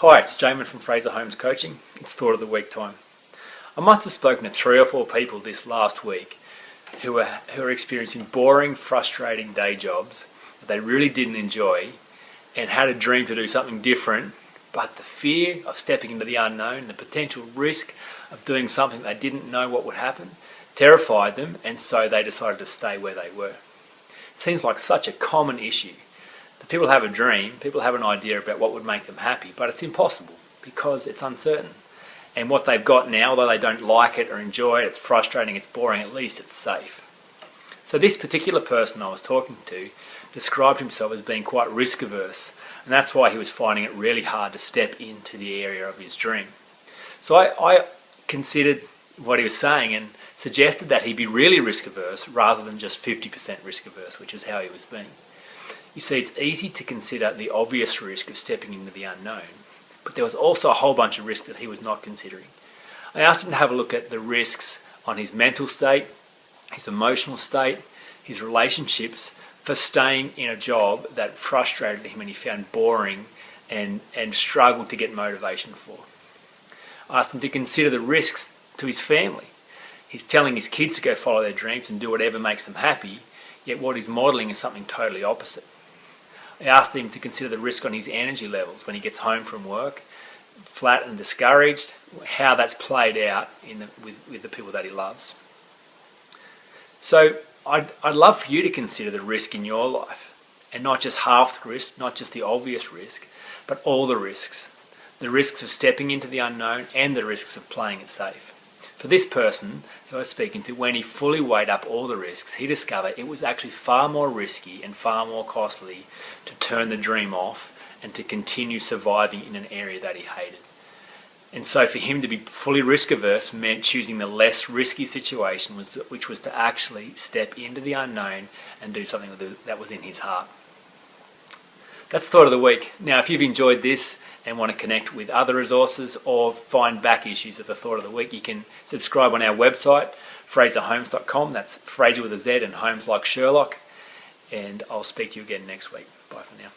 Hi, it's Jaemin from Frazer Holmes Coaching. It's Thought of the Week time. I must have spoken to 3 or 4 people this last week who are experiencing boring, frustrating day jobs that they really didn't enjoy and had a dream to do something different, but the fear of stepping into the unknown, the potential risk of doing something they didn't know what would happen, terrified them, and so they decided to stay where they were. It seems like such a common issue. People have a dream, people have an idea about what would make them happy, but it's impossible because it's uncertain. And what they've got now, although they don't like it or enjoy it, it's frustrating, it's boring, at least it's safe. So this particular person I was talking to described himself as being quite risk averse, and that's why he was finding it really hard to step into the area of his dream. So I considered what he was saying and suggested that he be really risk averse rather than just 50% risk averse, which is how he was being. You see, it's easy to consider the obvious risk of stepping into the unknown, but there was also a whole bunch of risk that he was not considering. I asked him to have a look at the risks on his mental state, his emotional state, his relationships for staying in a job that frustrated him and he found boring and struggled to get motivation for. I asked him to consider the risks to his family. He's telling his kids to go follow their dreams and do whatever makes them happy, yet what he's modelling is something totally opposite. I asked him to consider the risk on his energy levels when he gets home from work, flat and discouraged, how that's played out with the people that he loves. So I'd love for you to consider the risk in your life, and not just half the risk, not just the obvious risk, but all the risks. The risks of stepping into the unknown and the risks of playing it safe. For this person who I was speaking to, when he fully weighed up all the risks, he discovered it was actually far more risky and far more costly to turn the dream off and to continue surviving in an area that he hated. And so for him to be fully risk averse meant choosing the less risky situation, which was to actually step into the unknown and do something that was in his heart. That's Thought of the Week. Now, if you've enjoyed this and want to connect with other resources or find back issues of the Thought of the Week, you can subscribe on our website, frazerholmes.com. That's Frazer with a Z and Holmes like Sherlock. And I'll speak to you again next week. Bye for now.